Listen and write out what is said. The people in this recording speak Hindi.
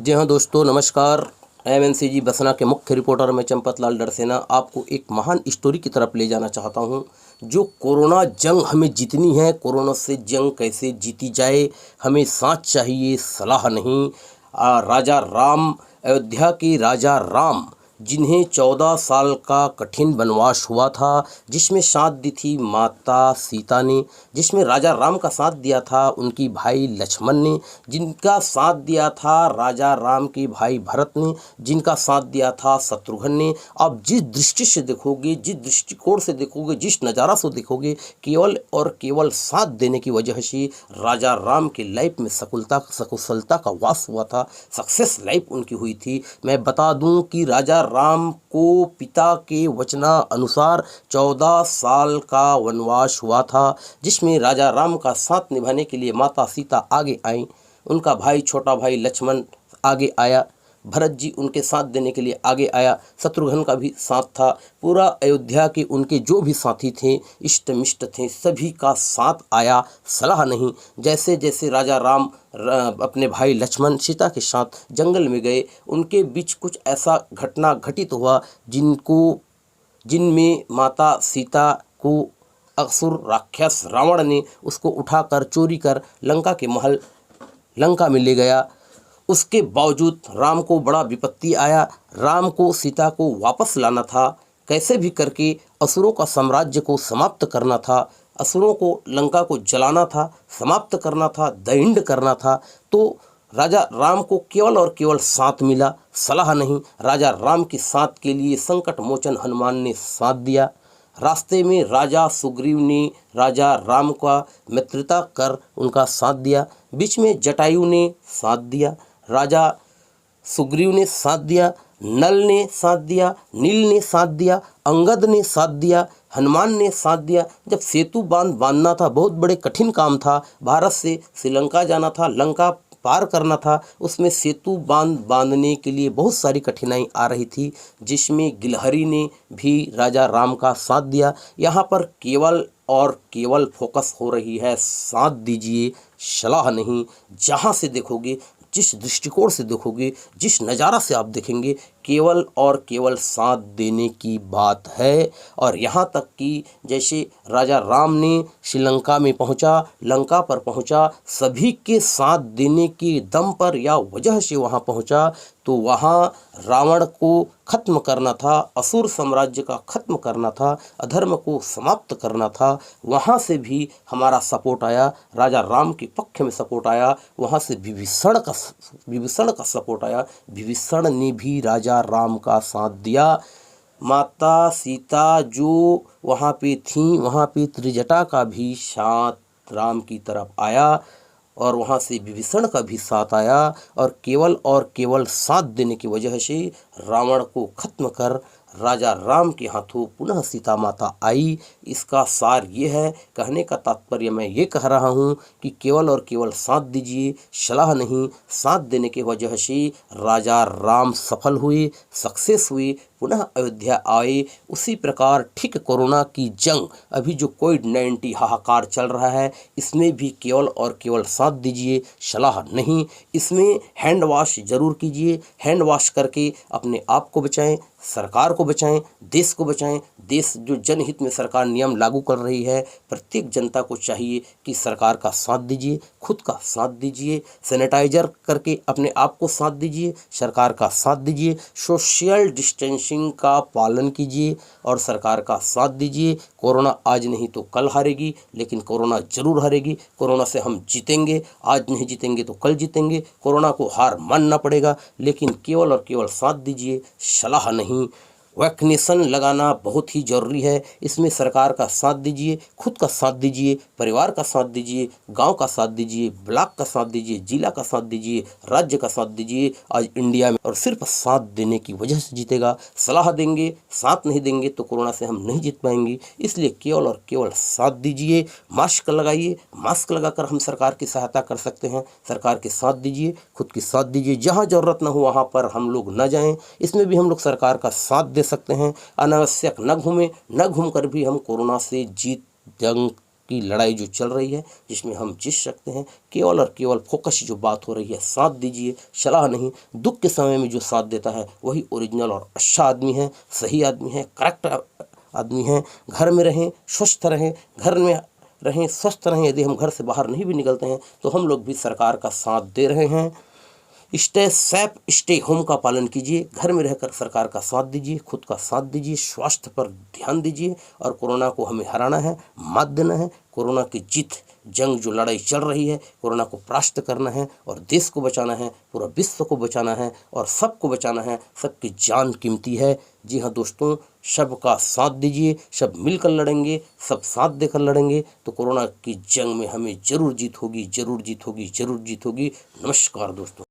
जी हाँ दोस्तों, नमस्कार। एमएनसीजी बसना के मुख्य रिपोर्टर मैं चंपत लाल डरसेना आपको एक महान स्टोरी की तरफ ले जाना चाहता हूँ। जो कोरोना जंग हमें जीतनी है, कोरोना से जंग कैसे जीती जाए, हमें साथ चाहिए सलाह नहीं। राजा राम, अयोध्या के राजा राम जिन्हें 14 साल का कठिन वनवास हुआ था, जिसमें साथ दी थी माता सीता ने, जिसमें राजा राम का साथ दिया था उनकी भाई लक्ष्मण ने, जिनका साथ दिया था राजा राम के भाई भरत ने, जिनका साथ दिया था शत्रुघ्न ने। आप जिस दृष्टि से देखोगे, जिस दृष्टिकोण से देखोगे, जिस नज़ारा से देखोगे, केवल और केवल साथ देने की वजह से राजा राम के लाइफ में सकुशलता का वास हुआ था, सक्सेस लाइफ उनकी हुई थी। मैं बता दूं कि राजा राम को पिता के वचना अनुसार 14 साल का वनवास हुआ था, जिसमें राजा राम का साथ निभाने के लिए माता सीता आगे आई, उनका भाई छोटा भाई लक्ष्मण आगे आया, भरत जी उनके साथ देने के लिए आगे आया, शत्रुघ्न का भी साथ था, पूरा अयोध्या के उनके जो भी साथी थे, इष्ट मिष्ट थे, सभी का साथ आया, सलाह नहीं। जैसे जैसे राजा राम अपने भाई लक्ष्मण सीता के साथ जंगल में गए, उनके बीच कुछ ऐसा घटना घटित हुआ जिनमें माता सीता को असुर राक्षस रावण ने उसको उठाकर चोरी कर लंका के महल लंका में ले गया। उसके बावजूद राम को बड़ा विपत्ति आया। राम को सीता को वापस लाना था, कैसे भी करके असुरों का साम्राज्य को समाप्त करना था, असुरों को लंका को जलाना था, समाप्त करना था, दंड करना था। तो राजा राम को केवल और केवल साथ मिला, सलाह नहीं। राजा राम के साथ के लिए संकट मोचन हनुमान ने साथ दिया। रास्ते में राजा सुग्रीव ने राजा राम का मित्रता कर उनका साथ दिया। बीच में जटायु ने साथ दिया, राजा सुग्रीव ने साथ दिया, नल ने साथ दिया, नील ने साथ दिया, अंगद ने साथ दिया, हनुमान ने साथ दिया। जब सेतु बांधना था, बहुत बड़े कठिन काम था, भारत से श्रीलंका जाना था, लंका पार करना था, उसमें सेतु बांधने के लिए बहुत सारी कठिनाई आ रही थी, जिसमें गिलहरी ने भी राजा राम का साथ दिया। यहाँ पर केवल और केवल फोकस हो रही है साथ दीजिए, सलाह नहीं। जहाँ से देखोगे, जिस दृष्टिकोण से देखोगे, जिस नज़ारा से आप देखेंगे, केवल और केवल साथ देने की बात है। और यहाँ तक कि जैसे राजा राम ने श्रीलंका में पहुँचा, लंका पर पहुँचा, सभी के साथ देने के दम पर या वजह से वहाँ पहुँचा, तो वहाँ रावण को खत्म करना था, असुर साम्राज्य का खत्म करना था, अधर्म को समाप्त करना था। वहाँ से भी हमारा सपोर्ट आया, राजा राम के पक्ष में सपोर्ट आया। वहाँ से विभीषण का सपोर्ट आया, विभीषण ने भी राजा राम का साथ दिया। माता सीता जो वहाँ पे थीं, वहाँ पे त्रिजटा का भी साथ राम की तरफ आया, और वहाँ से विभीषण का भी साथ आया। और केवल साथ देने की वजह से रावण को खत्म कर राजा राम के हाथों पुनः सीता माता आई। इसका सार ये है, कहने का तात्पर्य मैं ये कह रहा हूँ कि केवल और केवल साथ दीजिए, सलाह नहीं। साथ देने की वजह से राजा राम सफल हुए, सक्सेस हुए, पुनः अयोध्या आए। उसी प्रकार ठीक कोरोना की जंग, अभी जो कोविड-19 हाहाकार चल रहा है, इसमें भी केवल और केवल साथ दीजिए, सलाह नहीं। इसमें हैंड वॉश जरूर कीजिए, हैंड वॉश करके अपने आप को बचाएं, सरकार को बचाएं, देश को बचाएं। देश जो जनहित में सरकार नियम लागू कर रही है, प्रत्येक जनता को चाहिए कि सरकार का साथ दीजिए, खुद का साथ दीजिए, सैनिटाइजर करके अपने आप को साथ दीजिए, सरकार का साथ दीजिए, सोशल डिस्टेंसिंग का पालन कीजिए और सरकार का साथ दीजिए। कोरोना आज नहीं तो कल हारेगी, लेकिन कोरोना जरूर हारेगी। कोरोना से हम जीतेंगे, आज नहीं जीतेंगे तो कल जीतेंगे। कोरोना को हार मानना पड़ेगा, लेकिन केवल और केवल साथ दीजिए, सलाह नहीं। वैक्सीनेशन लगाना बहुत ही ज़रूरी है, इसमें सरकार का साथ दीजिए, खुद का साथ दीजिए, परिवार का साथ दीजिए, गांव का साथ दीजिए, ब्लॉक का साथ दीजिए, जिला का साथ दीजिए, राज्य का साथ दीजिए। आज इंडिया में और सिर्फ साथ देने की वजह से जीतेगा। सलाह देंगे, साथ नहीं देंगे तो कोरोना से हम नहीं जीत पाएंगे। इसलिए केवल और केवल साथ दीजिए, मास्क लगाइए, मास्क लगाकर हम सरकार की सहायता कर सकते हैं। सरकार के साथ दीजिए, खुद की साथ दीजिए, जहाँ ज़रूरत न हो वहाँ पर हम लोग न जाएँ, इसमें भी हम लोग सरकार का साथ दे सकते हैं। अनावश्यक न घूमें, न घूम कर भी हम कोरोना से जंग की लड़ाई जो चल रही है, जिसमें हम जीत सकते हैं। केवल और केवल फोकस जो बात हो रही है, साथ दीजिए, सलाह नहीं। दुख के समय में जो साथ देता है वही ओरिजिनल और अच्छा आदमी है, सही आदमी है, करेक्ट आदमी है। घर में रहें, स्वस्थ रहें, घर में रहें, स्वस्थ रहें। यदि हम घर से बाहर नहीं भी निकलते हैं तो हम लोग भी सरकार का साथ दे रहे हैं। स्टे सेफ, स्टे होम का पालन कीजिए, घर में रहकर सरकार का साथ दीजिए, खुद का साथ दीजिए, स्वास्थ्य पर ध्यान दीजिए और कोरोना को हमें हराना है, मात देना है। कोरोना की जीत, जंग जो लड़ाई चल रही है, कोरोना को परास्त करना है और देश को बचाना है, पूरा विश्व को बचाना है और सबको बचाना है। सबकी जान कीमती है। जी हाँ दोस्तों, सबका साथ दीजिए, सब मिलकर लड़ेंगे, सब साथ देकर लड़ेंगे तो कोरोना की जंग में हमें जरूर जीत होगी, जरूर जीत होगी, जरूर जीत होगी। नमस्कार दोस्तों।